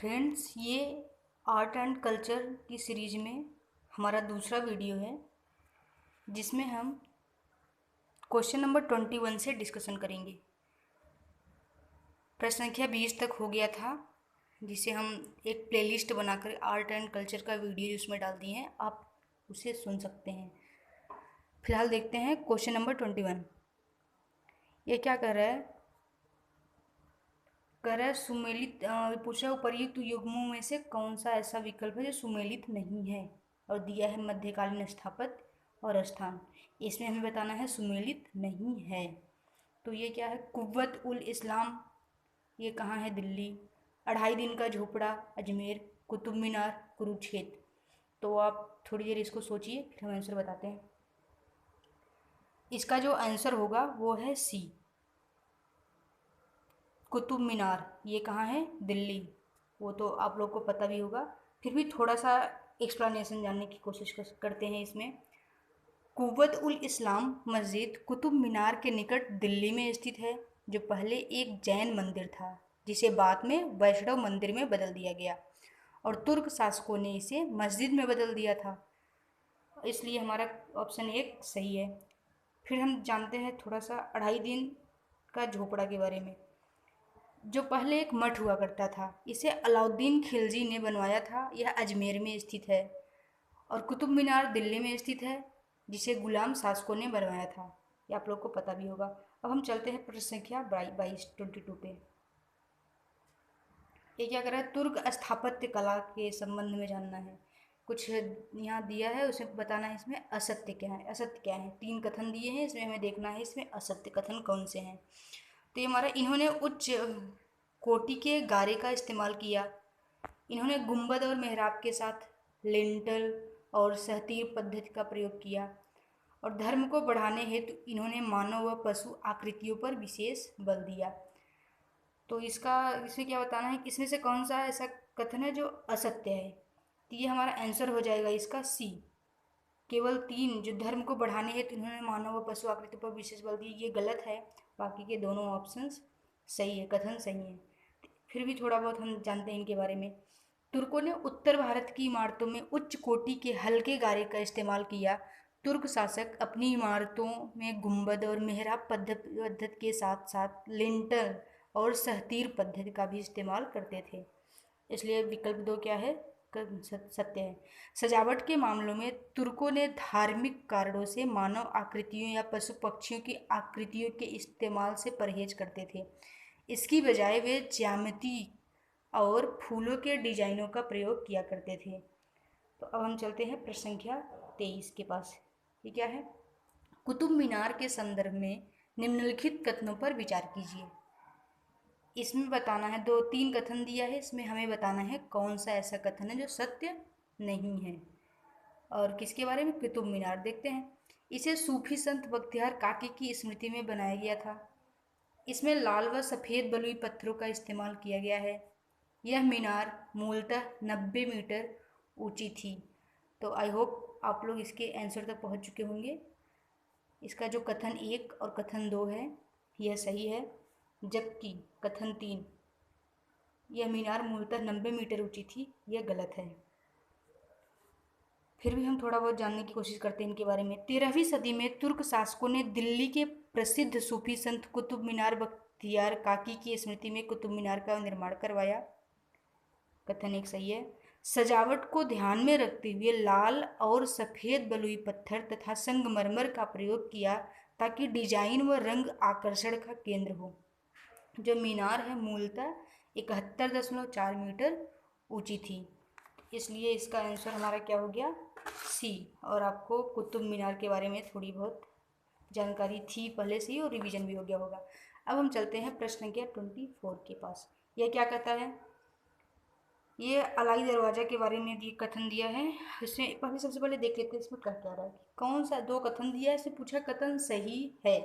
Friends, ये art and culture की series में हमारा दूसरा वीडियो है जिसमें हम क्वेश्चन नंबर 21 से डिस्कशन करेंगे। प्रश्न संख्या 20 तक हो गया था, जिसे हम एक प्लेलिस्ट बनाकर आर्ट एंड कल्चर का वीडियो उसमें डाल दिए हैं, आप उसे सुन सकते हैं। फिलहाल देखते हैं क्वेश्चन नंबर 21। ये क्या कर रहा है? सुमेलित पूछा उपर्युक्त युग्मों में से कौन सा ऐसा विकल्प है जो सुमेलित नहीं है, और दिया है मध्यकालीन स्थापत्य और स्थान। इसमें हमें बताना है सुमेलित नहीं है। तो ये क्या है? कुव्वत उल इस्लाम, ये कहाँ है? दिल्ली। 2.5 दिन का झोपड़ा, अजमेर। कुतुब मीनार, कुरुक्षेत्र। तो आप थोड़ी देर इसको सोचिए, फिर हम आंसर बताते हैं। इसका जो आंसर होगा वो है सी, कुतुब मीनार। ये कहाँ है? दिल्ली। वो तो आप लोग को पता भी होगा, फिर भी थोड़ा सा एक्सप्लेनेशन जानने की कोशिश करते हैं इसमें। कुव्वत उल इस्लाम मस्जिद कुतुब मीनार के निकट दिल्ली में स्थित है, जो पहले एक जैन मंदिर था, जिसे बाद में वैष्णव मंदिर में बदल दिया गया और तुर्क शासकों ने इसे मस्जिद में बदल दिया था। इसलिए हमारा ऑप्शन 1 सही है। फिर हम जानते हैं थोड़ा सा 2.5 दिन का झोपड़ा के बारे में, जो पहले एक मठ हुआ करता था। इसे अलाउद्दीन खिलजी ने बनवाया था। यह अजमेर में स्थित है। और कुतुब मीनार दिल्ली में स्थित है, जिसे गुलाम शासकों ने बनवाया था। ये आप लोग को पता भी होगा। अब हम चलते हैं प्रश्न संख्या 22 पे। ये क्या कर रहा है? तुर्क स्थापत्य कला के संबंध में जानना है। कुछ यहाँ दिया है, उसे बताना है इसमें असत्य क्या है, असत्य क्या है। 3 कथन दिए हैं, इसमें हमें देखना है इसमें असत्य कथन कौन से हैं। तो ये हमारा, इन्होंने उच्च कोटि के गारे का इस्तेमाल किया। इन्होंने गुंबद और मेहराब के साथ लिंटल और सहतीर पद्धति का प्रयोग किया। और धर्म को बढ़ाने हेतु इन्होंने मानव व पशु आकृतियों पर विशेष बल दिया। तो इसमें क्या बताना है कि इसमें से कौन सा ऐसा कथन है जो असत्य है। तो ये हमारा आंसर हो जाएगा इसका सी। केवल 3, जो धर्म को बढ़ाने हेतु इन्होंने मानव व पशु आकृति पर विशेष बल दिया, ये गलत है। बाकी के दोनों ऑप्शंस सही है, कथन सही है। फिर भी थोड़ा बहुत हम जानते हैं इनके बारे में। तुर्कों ने उत्तर भारत की इमारतों में उच्च कोटि के हल्के गारे का इस्तेमाल किया। तुर्क शासक अपनी इमारतों में गुंबद और मेहराब पद्धति के साथ साथ लिंटल और सहतीर पद्धति का भी इस्तेमाल करते थे। इसलिए विकल्प 2 क्या है? सत्य है। सजावट के मामलों में तुर्कों ने धार्मिक कारणों से मानव आकृतियों या पशु पक्षियों की आकृतियों के इस्तेमाल से परहेज करते थे। इसकी बजाय वे ज्यामिति और फूलों के डिजाइनों का प्रयोग किया करते थे। तो अब हम चलते हैं प्रश्न संख्या 23 के पास। ये क्या है? कुतुब मीनार के संदर्भ में निम्नलिखित कथनों पर विचार कीजिए। इसमें बताना है, 2-3 कथन दिया है, इसमें हमें बताना है कौन सा ऐसा कथन है जो सत्य नहीं है। और किसके बारे में? कुतुब मीनार। देखते हैं। इसे सूफी संत बख्तियार काकी की स्मृति में बनाया गया था। इसमें लाल व सफ़ेद बलुई पत्थरों का इस्तेमाल किया गया है। यह मीनार मूलतः 90 मीटर ऊंची थी। तो आई होप आप लोग इसके आंसर तक पहुंच चुके होंगे। इसका जो कथन 1 और कथन 2 है, यह सही है, जबकि कथन 3, यह मीनार मूलतः 90 मीटर ऊंची थी, यह गलत है। फिर भी हम थोड़ा बहुत जानने की कोशिश करते हैं इनके बारे में। 13वीं सदी में तुर्क शासकों ने दिल्ली के प्रसिद्ध सूफी संत कुतुब मीनार बख्तियार काकी की स्मृति में कुतुब मीनार का निर्माण करवाया। कथन 1 सही है। सजावट को ध्यान में रखते हुए लाल और सफ़ेद बलुई पत्थर तथा संगमरमर का प्रयोग किया, ताकि डिजाइन व रंग आकर्षण का केंद्र हो। जो मीनार है मूलतः 71.4 मीटर ऊंची थी, इसलिए इसका आंसर हमारा क्या हो गया? सी। और आपको कुतुब मीनार के बारे में थोड़ी बहुत जानकारी थी पहले से ही, और रिवीजन भी हो गया होगा। अब हम चलते हैं प्रश्न संख्या 24 के पास। यह क्या कहता है? ये अलाई दरवाज़ा के बारे में भी कथन दिया है। इसमें पहले सबसे पहले देख लेते हैं इसमें कह क्या रहा है। कौन सा 2 कथन दिया है, इसमें पूछा कथन सही है।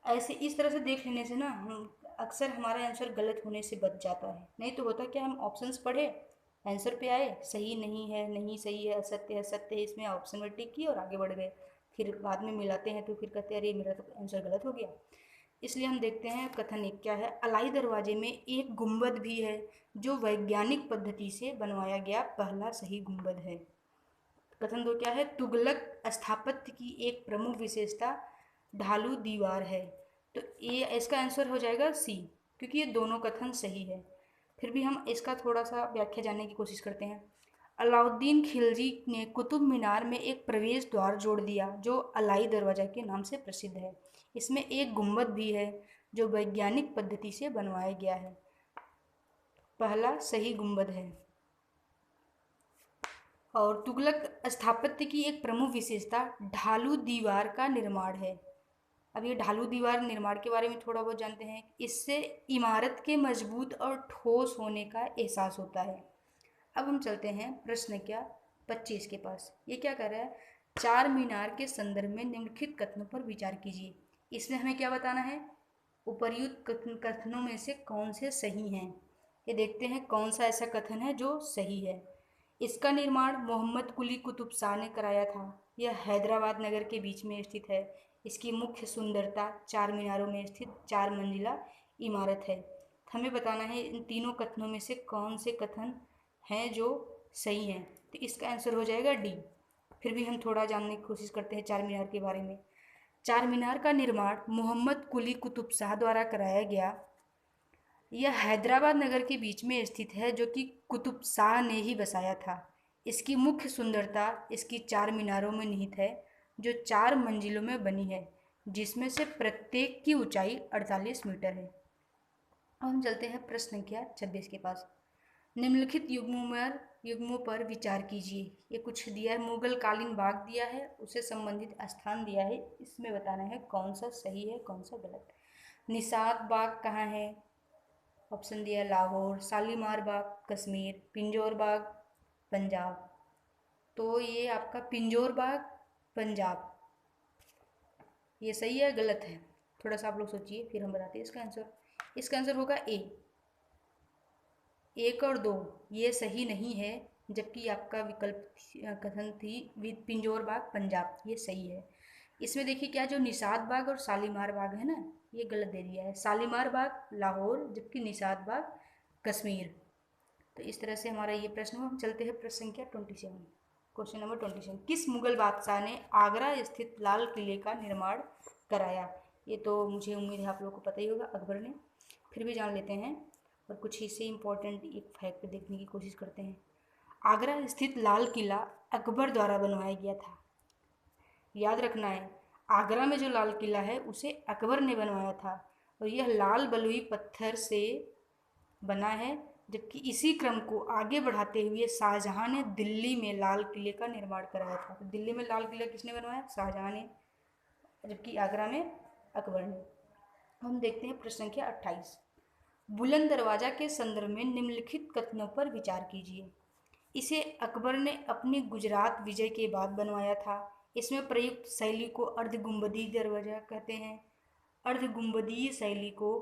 ऐसे इस तरह से देख लेने से ना हम अक्सर हमारा आंसर गलत होने से बच जाता है। नहीं तो होता क्या, हम ऑप्शंस पढ़े, आंसर पे आए, सही नहीं है, नहीं सही है, असत्य है, सत्य है, इसमें ऑप्शन में टिक किए और आगे बढ़ गए। फिर बाद में मिलाते हैं तो फिर कहते हैं अरे मेरा तो आंसर गलत हो गया। इसलिए हम देखते हैं कथन एक क्या है, अलाई दरवाजे में एक गुंबद भी है जो वैज्ञानिक पद्धति से बनवाया गया पहला सही गुंबद है। कथन दो क्या है, तुगलक स्थापत्य की एक प्रमुख विशेषता ढालू दीवार है। तो ये इसका आंसर हो जाएगा सी, क्योंकि ये दोनों कथन सही है। फिर भी हम इसका थोड़ा सा व्याख्या जानने की कोशिश करते हैं। अलाउद्दीन खिलजी ने कुतुब मीनार में एक प्रवेश द्वार जोड़ दिया जो अलाई दरवाजा के नाम से प्रसिद्ध है। इसमें एक गुंबद भी है जो वैज्ञानिक पद्धति से बनवाया गया है, पहला सही गुंबद है। और तुगलक स्थापत्य की एक प्रमुख विशेषता ढालू दीवार का निर्माण है। अब ये ढालू दीवार निर्माण के बारे में थोड़ा बहुत जानते हैं। इससे इमारत के मजबूत और ठोस होने का एहसास होता है। अब हम चलते हैं प्रश्न क्या 25 के पास। ये क्या कर रहा है, चार मीनार के संदर्भ में निम्नलिखित कथनों पर विचार कीजिए। इसमें हमें क्या बताना है, उपर्युक्त कथनों में से कौन से सही हैं। ये देखते हैं कौन सा ऐसा कथन है जो सही है। इसका निर्माण मोहम्मद कुली कुतुब शाह ने कराया था। यह हैदराबाद नगर के बीच में स्थित है। इसकी मुख्य सुंदरता चार मीनारों में स्थित 4 मंजिला इमारत है। हमें बताना है इन तीनों कथनों में से कौन से कथन हैं जो सही हैं। तो इसका आंसर हो जाएगा डी। फिर भी हम थोड़ा जानने की कोशिश करते हैं चार मीनार के बारे में। चार मीनार का निर्माण मोहम्मद कुली कुतुब शाह द्वारा कराया गया। यह हैदराबाद नगर के बीच में स्थित है जो कि कुतुब शाह ने ही बसाया था। इसकी मुख्य सुंदरता इसकी चार मीनारों में निहित है जो 4 मंजिलों में बनी है, जिसमें से प्रत्येक की ऊंचाई 48 मीटर है। अब हम चलते हैं प्रश्न संख्या 26 के पास। निम्नलिखित युग्मों पर विचार कीजिए। ये कुछ दिया है, मुगल कालीन बाग दिया है, उससे संबंधित स्थान दिया है। इसमें बताना है कौन सा सही है कौन सा गलत। निषाद बाग कहाँ है, ऑप्शन दिया लाहौर। शालीमार बाग कश्मीर। पिंजौर बाग पंजाब। तो ये आपका पिंजौर बाग पंजाब, ये सही है गलत है, थोड़ा सा आप लोग सोचिए फिर हम बताते हैं इसका आंसर। इसका आंसर होगा ए। 1 और 2 ये सही नहीं है, जबकि आपका विकल्प कथन थी पिंजौर बाग पंजाब, ये सही है। इसमें देखिए क्या, जो निषाद बाग और शालीमार बाग है ना, ये गलत दे दिया है। शालीमार बाग लाहौर जबकि निषाद बाग कश्मीर। तो इस तरह से हमारा ये प्रश्न हुआ। हम चलते हैं प्रश्न संख्या 27। क्वेश्चन नंबर 27, किस मुगल बादशाह ने आगरा स्थित लाल किले का निर्माण कराया। ये तो मुझे उम्मीद है आप लोगों को पता ही होगा, अकबर ने। फिर भी जान लेते हैं और कुछ इससे इम्पोर्टेंट एक फैक्ट देखने की कोशिश करते हैं। आगरा स्थित लाल किला अकबर द्वारा बनवाया गया था। याद रखना है, आगरा में जो लाल किला है उसे अकबर ने बनवाया था और यह लाल बलुई पत्थर से बना है। जबकि इसी क्रम को आगे बढ़ाते हुए शाहजहां ने दिल्ली में लाल किले का निर्माण कराया था। तो दिल्ली में लाल किला किसने बनवाया, शाहजहां ने, जबकि आगरा में अकबर ने। हम देखते हैं प्रश्न संख्या 28। बुलंद दरवाजा के संदर्भ में निम्नलिखित कथनों पर विचार कीजिए। इसे अकबर ने अपनी गुजरात विजय के बाद बनवाया था। इसमें प्रयुक्त शैली को अर्धगुंबदी दरवाजा कहते हैं। अर्धगुंबदीय शैली को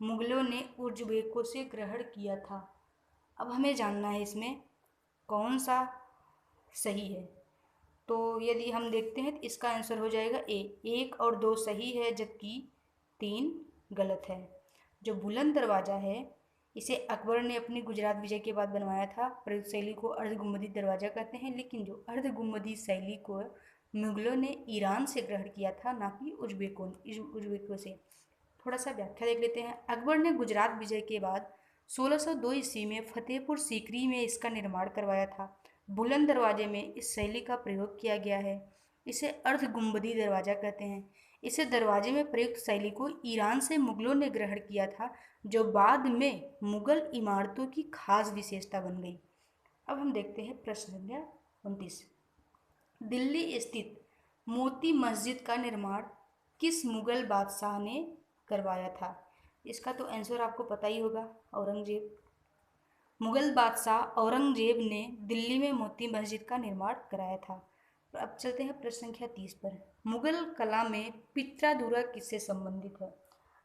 मुगलों ने उज्बेकों से ग्रहण किया था। अब हमें जानना है इसमें कौन सा सही है। तो यदि हम देखते हैं तो इसका आंसर हो जाएगा ए। 1 और 2 सही है जबकि 3 गलत है। जो बुलंद दरवाज़ा है इसे अकबर ने अपनी गुजरात विजय के बाद बनवाया था। प्रयुक्त शैली को अर्धगुंबदी दरवाज़ा कहते हैं, लेकिन जो अर्धगुंबदी शैली को मुगलों ने ईरान से ग्रहण किया था, ना कि उज्बेकों से। थोड़ा सा व्याख्या देख लेते हैं। अकबर ने गुजरात विजय के बाद 1602 ईस्वी में फतेहपुर सीकरी में इसका निर्माण करवाया था। बुलंद दरवाजे में इस शैली का प्रयोग किया गया है। इसे अर्धगुंबदी दरवाज़ा कहते हैं। इसे दरवाजे में प्रयुक्त शैली को ईरान से मुगलों ने ग्रहण किया था, जो बाद में मुगल इमारतों की खास विशेषता बन गई। अब हम देखते हैं प्रश्न संख्या 29। दिल्ली स्थित मोती मस्जिद का निर्माण किस मुगल बादशाह ने करवाया था। इसका तो आंसर आपको पता ही होगा, औरंगजेब। मुगल बादशाह औरंगजेब ने दिल्ली में मोती मस्जिद का निर्माण कराया था। अब चलते हैं प्रश्न संख्या 30 पर। मुगल कला में पित्रादुरा किससे संबंधित है।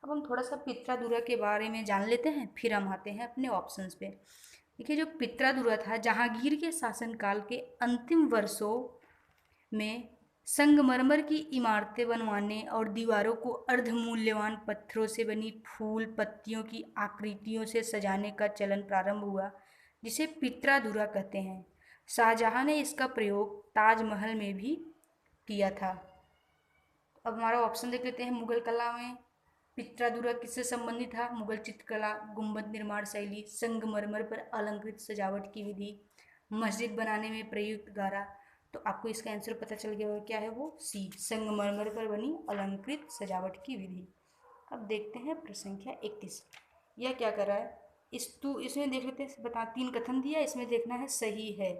अब हम थोड़ा सा पित्रादुरा के बारे में जान लेते हैं, फिर हम आते हैं अपने ऑप्शंस पे। देखिए, जो पित्रादुरा था जहांगीर के शासनकाल के अंतिम वर्षों में संगमरमर की इमारतें बनवाने और दीवारों को अर्धमूल्यवान पत्थरों से बनी फूल पत्तियों की आकृतियों से सजाने का चलन प्रारंभ हुआ, जिसे पित्राधुरा कहते हैं। शाहजहां ने इसका प्रयोग ताजमहल में भी किया था। अब हमारा ऑप्शन देख लेते हैं। मुगल कला में पित्राधुरा किससे संबंधित था? मुगल चित्रकला, गुंबद निर्माण शैली, संगमरमर पर अलंकृत सजावट की विधि, मस्जिद बनाने में प्रयुक्त गारा। तो आपको इसका आंसर पता चल गया होगा, क्या है वो? सी, संगमरमर पर बनी अलंकृत सजावट की विधि। अब देखते हैं प्रश्न संख्या 31। यह क्या कर रहा है? इसमें देख लेते हैं, बता 3 कथन दिया, इसमें देखना है सही है।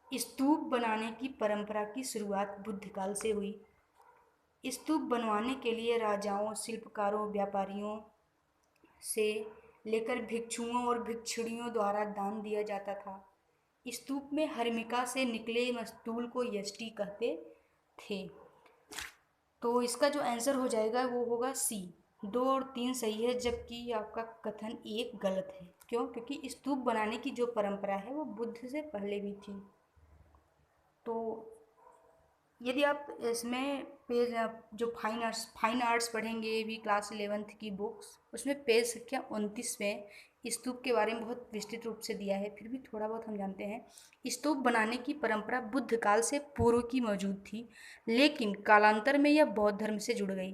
स्तूप बनाने की परंपरा की शुरुआत बुद्ध काल से हुई। स्तूप बनवाने के लिए राजाओं, शिल्पकारों, व्यापारियों से लेकर भिक्षुओं और भिक्षुणियों द्वारा दान दिया जाता था। स्तूप में हर्मिका से निकले मस्तूल को यष्टि कहते थे। तो इसका जो आंसर हो जाएगा वो होगा सी। 2 और 3 सही है, जबकि आपका कथन 1 गलत है। क्यों? क्योंकि स्तूप बनाने की जो परंपरा है वो बुद्ध से पहले भी थी। तो यदि आप इसमें पेज जो फाइन आर्ट्स पढ़ेंगे भी क्लास 11th की बुक्स, उसमें पेज संख्या 29 में स्तूप के बारे में बहुत विस्तृत रूप से दिया है। फिर भी थोड़ा बहुत हम जानते हैं। स्तूप बनाने की परंपरा बुद्ध काल से पूर्व की मौजूद थी, लेकिन कालांतर में यह बौद्ध धर्म से जुड़ गई।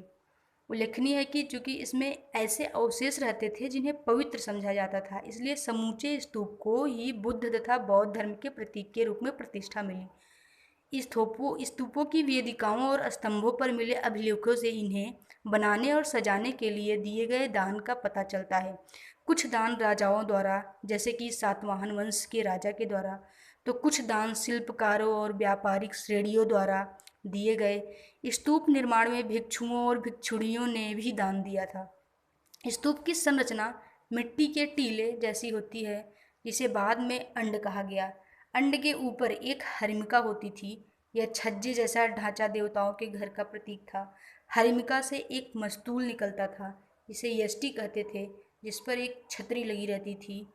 उल्लेखनीय है कि चूंकि इसमें ऐसे अवशेष रहते थे जिन्हें पवित्र समझा जाता था, इसलिए समूचे स्तूप को ही बुद्ध तथा बौद्ध धर्म के प्रतीक के रूप में प्रतिष्ठा मिली। स्तूपों की वेदिकाओं और स्तंभों पर मिले अभिलेखों से इन्हें बनाने और सजाने के लिए दिए गए दान का पता चलता है। कुछ दान राजाओं द्वारा, जैसे कि सातवाहन वंश के राजा के द्वारा, तो कुछ दान शिल्पकारों और व्यापारिक श्रेणियों द्वारा दिए गए। स्तूप निर्माण में भिक्षुओं और भिक्षुणियों ने भी दान दिया था। स्तूप की संरचना मिट्टी के टीले जैसी होती है, जिसे बाद में अंड कहा गया। अंड के ऊपर एक हरिमिका होती थी। यह छज्जे जैसा ढांचा देवताओं के घर का प्रतीक था। हरिमिका से एक मस्तूल निकलता था, जिसे यष्टि कहते थे, जिस पर एक छतरी लगी रहती थी।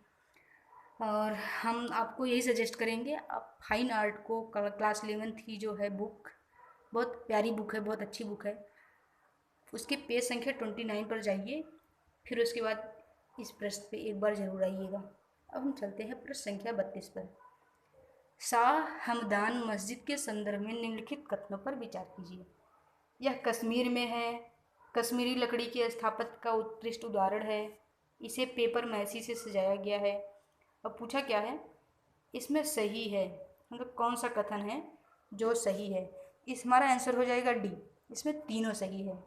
और हम आपको यही सजेस्ट करेंगे, आप फाइन आर्ट को क्लास 11th की जो है बुक, बहुत प्यारी बुक है, बहुत अच्छी बुक है, उसके पेज संख्या 29 पर जाइए। फिर उसके बाद इस प्रश्न पे एक बार जरूर आइएगा। अब हम चलते हैं प्रश्न संख्या 32 पर। शाह हमदान मस्जिद के संदर्भ में निम्नलिखित कथनों पर विचार कीजिए। यह कश्मीर में है। कश्मीरी लकड़ी के स्थापत्य का उत्कृष्ट उदाहरण है। इसे पेपर मैसी से सजाया गया है। अब पूछा क्या है? इसमें सही है, मतलब कौन सा कथन है जो सही है? इस हमारा आंसर हो जाएगा डी। इसमें तीनों सही है।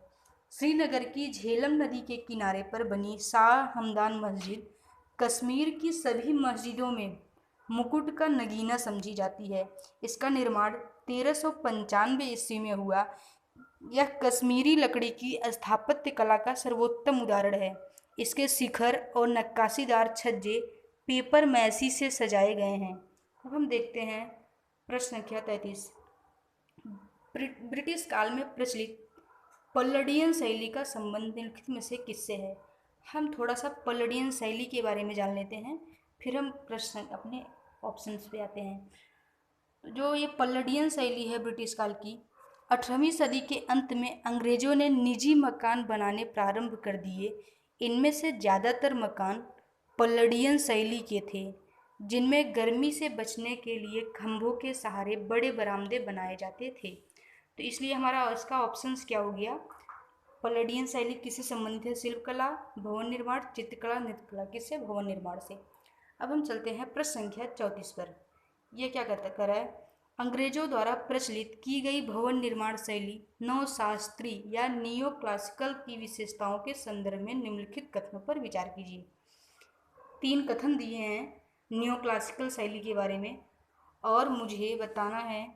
श्रीनगर की झेलम नदी के किनारे पर बनी शाह हमदान मस्जिद कश्मीर की सभी मस्जिदों में मुकुट का नगीना समझी जाती है। इसका निर्माण 1395 ईस्वी में हुआ। यह कश्मीरी लकड़ी की स्थापत्य कला का सर्वोत्तम उदाहरण है। इसके शिखर और नक्काशीदार छज्जे पेपर मैसी से सजाए गए हैं। अब हम देखते हैं प्रश्न संख्या 33। ब्रिटिश काल में प्रचलित पल्लडियन शैली का संबंध निम्नलिखित में से किससे है? हम थोड़ा सा पल्लडियन शैली के बारे में जान लेते हैं, फिर हम प्रश्न अपने ऑप्शंस पे आते हैं। जो ये पल्लडियन शैली है ब्रिटिश काल की, 18वीं सदी के अंत में अंग्रेजों ने निजी मकान बनाने प्रारंभ कर दिए। इनमें से ज़्यादातर मकान पल्लडियन शैली के थे, जिनमें गर्मी से बचने के लिए खंभों के सहारे बड़े बरामदे बनाए जाते थे। तो इसलिए हमारा इसका ऑप्शंस क्या हो गया? पल्लडियन शैली किससे संबंधित है? शिल्पकला, भवन निर्माण, चित्रकला, नृत्यकला। किससे? भवन निर्माण से। अब हम चलते हैं प्रश्न संख्या 34 पर। यह क्या कर रहा है? अंग्रेजों द्वारा प्रचलित की गई भवन निर्माण शैली नवशास्त्रीय या नियो क्लासिकल की विशेषताओं के संदर्भ में निम्नलिखित कथनों पर विचार कीजिए। 3 कथन दिए हैं नियो क्लासिकल शैली के बारे में, और मुझे बताना है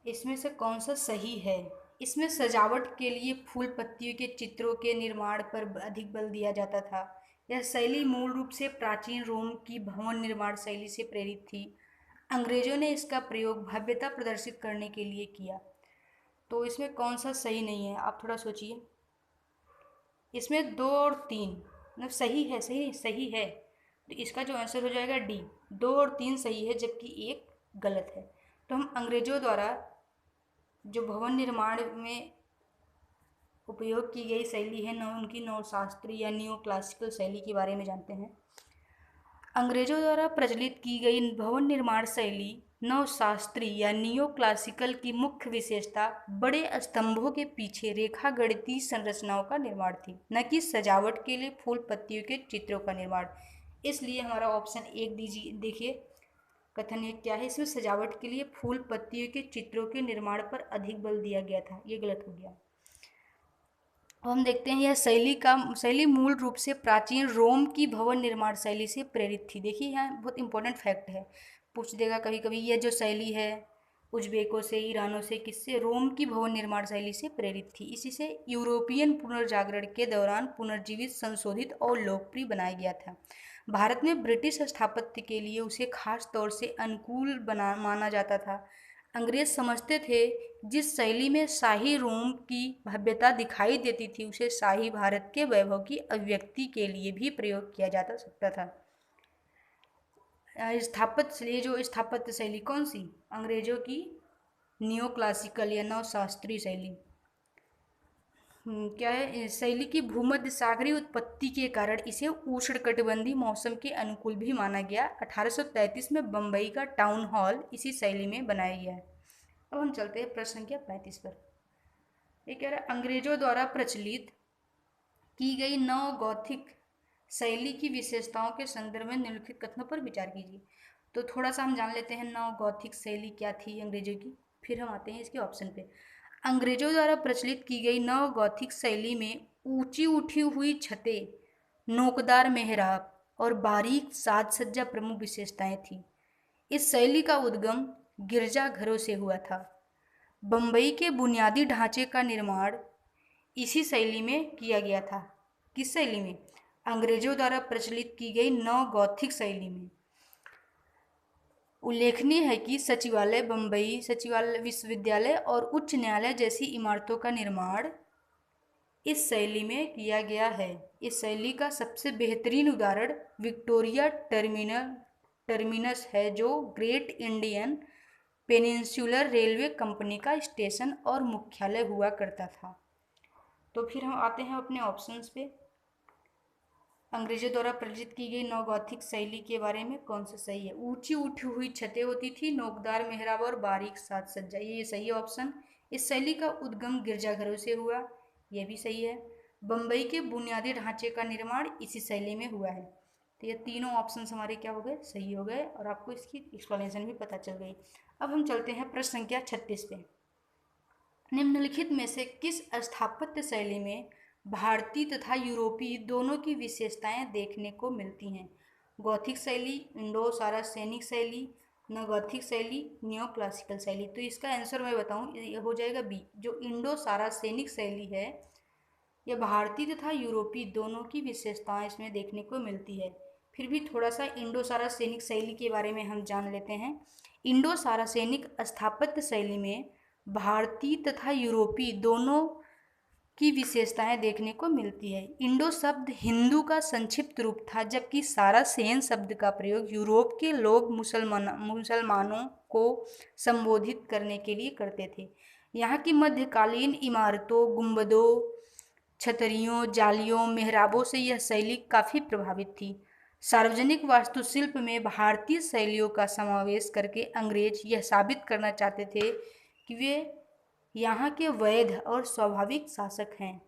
इसमें से कौन सा सही है। इसमें सजावट के लिए फूल पत्तियों के चित्रों के निर्माण पर अधिक बल दिया जाता था। यह शैली मूल रूप से प्राचीन रोम की भवन निर्माण शैली से प्रेरित थी। अंग्रेजों ने इसका प्रयोग भव्यता प्रदर्शित करने के लिए किया। तो इसमें कौन सा सही नहीं है? आप थोड़ा सोचिए। इसमें 2 और 3 मतलब सही है, सही है। तो इसका जो आंसर हो जाएगा डी। 2 और 3 सही है, जबकि 1 गलत है। तो हम अंग्रेजों द्वारा जो भवन निर्माण में उपयोग की गई शैली है उनकी नवशास्त्रीय या न्यू क्लासिकल शैली के बारे में जानते हैं। अंग्रेजों द्वारा प्रचलित की गई भवन निर्माण शैली नवशास्त्रीय या नियो क्लासिकल की मुख्य विशेषता बड़े स्तंभों के पीछे रेखा गणितीय संरचनाओं का निर्माण थी, न कि सजावट के लिए फूल पत्तियों के चित्रों का निर्माण। इसलिए हमारा ऑप्शन 1 दीजिए। देखिए कथन ये क्या है, इसमें सजावट के लिए फूल पत्तियों के चित्रों के निर्माण पर अधिक बल दिया गया था, ये गलत हो गया। अब हम देखते हैं यह शैली मूल रूप से प्राचीन रोम की भवन निर्माण शैली से प्रेरित थी। देखिए यहाँ बहुत इंपॉर्टेंट फैक्ट है, पूछ देगा कभी कभी, यह जो शैली है उज्बेकों से, ईरानों से, किससे, रोम की भवन निर्माण शैली से प्रेरित थी। इसी से यूरोपियन पुनर्जागरण के दौरान पुनर्जीवित, संशोधित और लोकप्रिय बनाया गया था। भारत में ब्रिटिश स्थापत्य के लिए उसे खास तौर से अनुकूल माना जाता था। अंग्रेज समझते थे जिस शैली में शाही रोम की भव्यता दिखाई देती थी उसे शाही भारत के वैभव की अभिव्यक्ति के लिए भी प्रयोग किया जा सकता था। स्थापत्य शैली कौन सी, अंग्रेजों की नियो क्लासिकल या नवशास्त्रीय शैली। क्या है, शैली की भूमध्य सागरीय उत्पत्ति के कारण इसे उष्णकटिबंधीय मौसम के अनुकूल भी माना गया। 1833 में बम्बई का टाउन हॉल इसी शैली में बनाया गया है। अब हम चलते हैं प्रश्न संख्या 35 पर। ये कह रहा है अंग्रेजों द्वारा प्रचलित की गई नव गॉथिक शैली की विशेषताओं के संदर्भ में निम्नलिखित कथनों पर विचार कीजिए। तो थोड़ा सा हम जान लेते हैं नव गॉथिक शैली क्या थी अंग्रेजों की, फिर हम आते हैं इसके ऑप्शन पे। अंग्रेजों द्वारा प्रचलित की गई नव गॉथिक शैली में ऊंची उठी हुई छतें, नोकदार मेहराब और बारीक साज सज्जा प्रमुख विशेषताएं थी। इस शैली का उद्गम गिरजाघरों से हुआ था। बम्बई के बुनियादी ढांचे का निर्माण इसी शैली में किया गया था। किस शैली में, अंग्रेजों द्वारा प्रचलित की गई नव गॉथिक शैली में। उल्लेखनीय है कि सचिवालय बम्बई, सचिवालय, विश्वविद्यालय और उच्च न्यायालय जैसी इमारतों का निर्माण इस शैली में किया गया है। इस शैली का सबसे बेहतरीन उदाहरण विक्टोरिया टर्मिनस है, जो great Indian peninsular railway company का स्टेशन और मुख्यालय हुआ करता था। तो फिर हम आते हैं अपने ऑप्शंस पे। अंग्रेजों द्वारा प्रचलित की गई नवगॉथिक शैली के बारे में कौन सा सही है। ऊंची उठी हुई छतें होती थी, नोकदार मेहराब और बारीक साज सज्जा, ये सही ऑप्शन। इस शैली का उद्गम गिरजाघरों से हुआ, यह भी सही है। बम्बई के बुनियादी ढांचे का निर्माण इसी शैली में हुआ है। तो ये तीनों ऑप्शन हमारे क्या हो गए, सही हो गए, और आपको इसकी एक्सप्लेनेशन भी पता चल गई। अब हम चलते हैं प्रश्न संख्या 36 पे। निम्नलिखित में से किस स्थापत्य शैली में भारतीय तथा यूरोपीय दोनों की विशेषताएं देखने को मिलती हैं। गॉथिक शैली, इंडो सारासेनिक शैली, नवगॉथिक शैली, नियो क्लासिकल शैली। तो इसका आंसर मैं बताऊं, ये हो जाएगा बी। जो इंडो सारासेनिक शैली है यह भारतीय तथा यूरोपीय दोनों की विशेषताएं इसमें देखने को मिलती है। फिर भी थोड़ा सा इंडो सारासेनिक शैली के बारे में हम जान लेते हैं। इंडो सारासेनिक स्थापत्य शैली में भारतीय तथा यूरोपीय दोनों की विशेषताएं देखने को मिलती है। इंडो शब्द हिंदू का संक्षिप्त रूप था, जबकि सारासेन शब्द का प्रयोग यूरोप के लोग मुसलमानों को संबोधित करने के लिए करते थे। यहाँ की मध्यकालीन इमारतों, गुंबदों, छतरियों, जालियों, मेहराबों से यह शैली काफ़ी प्रभावित थी। सार्वजनिक वास्तुशिल्प में भारतीय शैलियों का समावेश करके अंग्रेज यह साबित करना चाहते थे कि वे यहाँ के वैध और स्वाभाविक शासक हैं।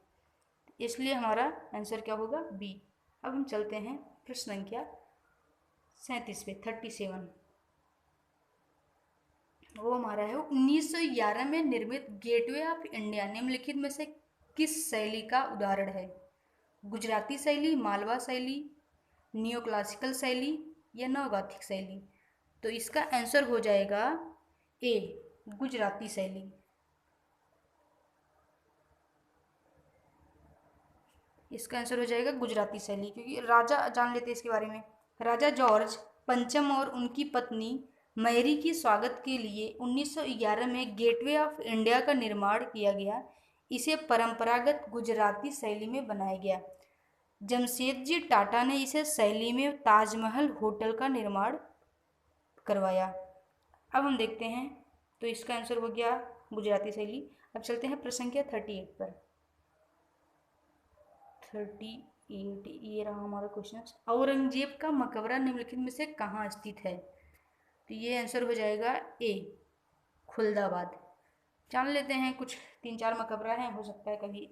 इसलिए हमारा आंसर क्या होगा, बी। अब हम चलते हैं प्रश्न संख्या 37 पे, 37। वो हमारा है 1911 में निर्मित गेटवे ऑफ इंडिया निम्नलिखित में से किस शैली का उदाहरण है। गुजराती शैली, मालवा शैली, नियो क्लासिकल शैली या नवगॉथिक शैली। तो इसका आंसर हो जाएगा ए, गुजराती शैली। इसका आंसर हो जाएगा गुजराती शैली, क्योंकि राजा जान लेते हैं इसके बारे में। राजा जॉर्ज पंचम और उनकी पत्नी मैरी की स्वागत के लिए 1911 में गेटवे ऑफ इंडिया का निर्माण किया गया। इसे परंपरागत गुजराती शैली में बनाया गया। जमशेदजी टाटा ने इसे शैली में ताजमहल होटल का निर्माण करवाया। अब हम देखते हैं तो इसका आंसर हो गया गुजराती शैली। अब चलते हैं प्रश्न संख्या 38 पर। 38 ये रहा हमारा क्वेश्चन। औरंगजेब का मकबरा निम्नलिखित में से कहाँ स्थित है? तो ये आंसर हो जाएगा ए, खुलदाबाद। जान लेते हैं, कुछ 3-4 मकबरा हैं, हो सकता है कभी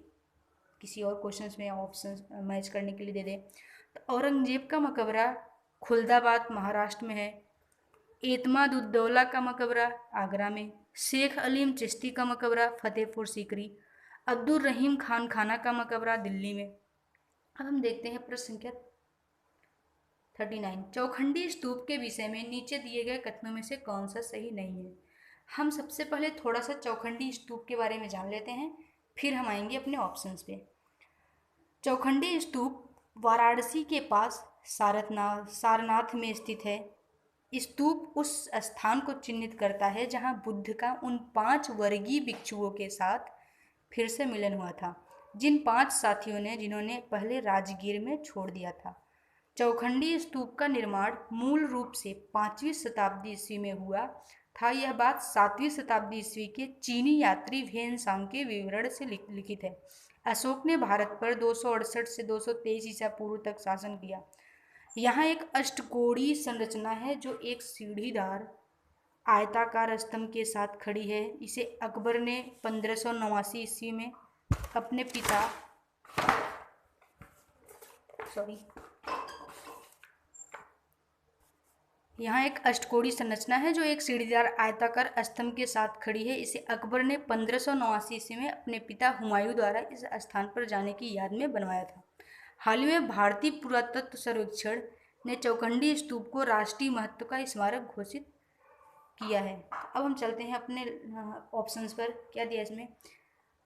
किसी और क्वेश्चंस में ऑप्शन मैच करने के लिए दे दे। तो औरंगजेब का मकबरा खुलदाबाद महाराष्ट्र में है। एतमाद उद्दौला का मकबरा आगरा में। शेख अलीम चिश्ती का मकबरा फतेहपुर सीकरी। अब्दुल रहीम खान खाना का मकबरा दिल्ली में। अब हम देखते हैं प्रश्न संख्या 39। चौखंडी स्तूप के विषय में नीचे दिए गए कथनों में से कौन सा सही नहीं है? हम सबसे पहले थोड़ा सा चौखंडी स्तूप के बारे में जान लेते हैं, फिर हम आएंगे अपने ऑप्शंस पे। चौखंडी स्तूप वाराणसी के पास सारनाथ में स्थित है। स्तूप उस स्थान को चिन्हित करता है जहां बुद्ध का उन 5 वर्गीय भिक्षुओं के साथ फिर से मिलन हुआ था, जिन 5 साथियों ने जिन्होंने पहले राजगीर में छोड़ दिया था। चौखंडी स्तूप का निर्माण मूल रूप से 5वीं शताब्दी ईस्वी में हुआ था। यह बात 7वीं शताब्दी ईस्वी के चीनी यात्री ह्वेन-सांग के विवरण से लिखित है। अशोक ने भारत पर 268 से 223 ईसा पूर्व तक शासन किया। यहाँ एक अष्टकोणीय संरचना है जो एक सीढ़ीदार आयताकार स्तंभ के साथ खड़ी है। इसे अकबर ने 1589 ईस्वी में अपने पिता यहाँ एक अष्टकोणीय संरचना है जो एक सीढ़ीदार आयताकार स्तंभ के साथ खड़ी है। इसे अकबर ने 1589 ईस्वी में अपने पिता हुमायूं द्वारा इस स्थान पर जाने की याद में बनवाया था। हाल ही में भारतीय पुरातत्व सर्वेक्षण ने चौखंडी स्तूप को राष्ट्रीय महत्व का स्मारक घोषित किया है। अब हम चलते हैं अपने ऑप्शंस पर। क्या दिया इसमें?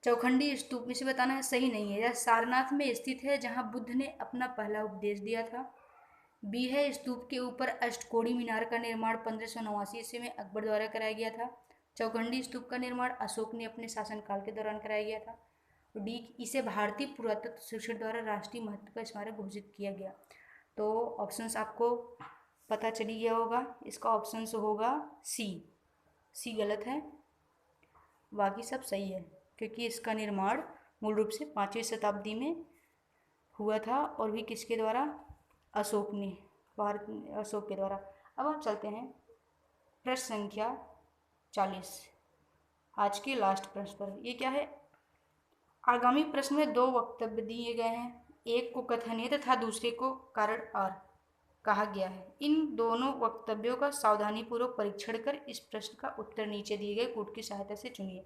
चौखंडी स्तूप में से बताना है सही नहीं है। यह सारनाथ में स्थित है जहां बुद्ध ने अपना पहला उपदेश दिया था। बी है, स्तूप के ऊपर अष्टकोणीय मीनार का निर्माण 1589 ईस्वी में अकबर द्वारा कराया गया था। चौखंडी स्तूप का निर्माण अशोक ने अपने शासनकाल के दौरान कराया गया था। डी, इसे भारतीय पुरातत्व सर्वेक्षण द्वारा राष्ट्रीय महत्व का स्मारक घोषित किया गया। तो ऑप्शंस आपको पता चली गया होगा। इसका ऑप्शन होगा सी गलत है, बाकी सब सही है, क्योंकि इसका निर्माण मूल रूप से 5वीं शताब्दी में हुआ था और भी किसके द्वारा? अशोक के द्वारा। अब हम चलते हैं प्रश्न संख्या 40, आज के लास्ट प्रश्न पर। ये क्या है? आगामी प्रश्न में 2 वक्तव्य दिए गए हैं, एक को कथनीय तथा दूसरे को कारण और कहा गया है। इन दोनों वक्तव्यों का सावधानीपूर्वक परीक्षण कर इस प्रश्न का उत्तर नीचे दिए गए कूट की सहायता से चुनिए।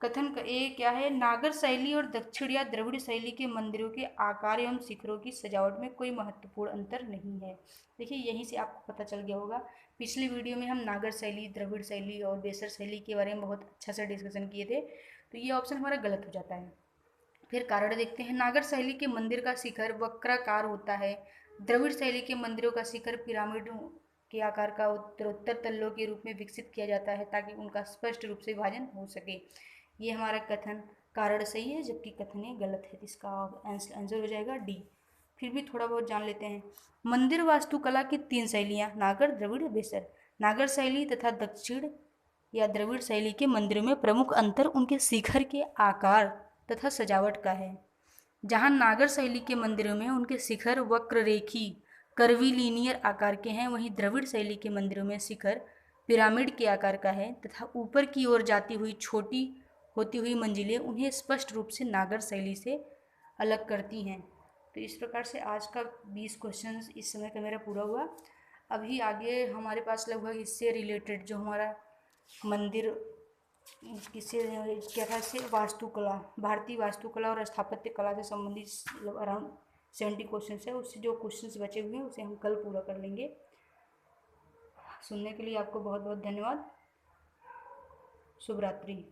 कथन का ए क्या है? नागर शैली और दक्षिण या द्रविड़ शैली के मंदिरों के आकार एवं शिखरों की सजावट में कोई महत्वपूर्ण अंतर नहीं है। देखिए, यहीं से आपको पता चल गया होगा। पिछली वीडियो में हम नागर शैली, द्रविड़ शैली और बेसर शैली के बारे में बहुत अच्छा से डिस्कशन किए थे, तो ये ऑप्शन हमारा गलत हो जाता है। फिर कारण देखते हैं। नागर शैली के मंदिर का शिखर वक्राकार होता है। द्रविड़ शैली के मंदिरों का शिखर पिरामिड के आकार का उत्तरोत्तर तल्लों के रूप में विकसित किया जाता है ताकि उनका स्पष्ट रूप से विभाजन हो सके। ये हमारा कथन कारण सही है, जबकि कथन ये गलत है। इसका आंसर हो जाएगा डी। फिर भी थोड़ा बहुत जान लेते हैं। मंदिर वास्तुकला की 3 शैलियाँ, नागर, द्रविड़, बेसर। नागर शैली तथा दक्षिण या द्रविड़ शैली के मंदिरों में प्रमुख अंतर उनके शिखर के आकार तथा सजावट का है। जहाँ नागर शैली के मंदिरों में उनके शिखर वक्ररेखी कर्वीलीनियर आकार के हैं, वहीं द्रविड़ शैली के मंदिरों में शिखर पिरामिड के आकार का है तथा ऊपर की ओर जाती हुई छोटी होती हुई मंजिलें उन्हें स्पष्ट रूप से नागर शैली से अलग करती हैं। तो इस प्रकार से आज का 20 क्वेश्चन इस समय का मेरा पूरा हुआ। अभी आगे हमारे पास लगभग इससे रिलेटेड जो हमारा मंदिर किससे क्या था, इससे वास्तुकला, भारतीय वास्तुकला और स्थापत्य कला से संबंधित अराउंड 70 क्वेश्चन है। उससे जो क्वेश्चन बचे हुए हैं उसे हम कल पूरा कर लेंगे। सुनने के लिए आपको बहुत बहुत धन्यवाद। शुभ रात्रि।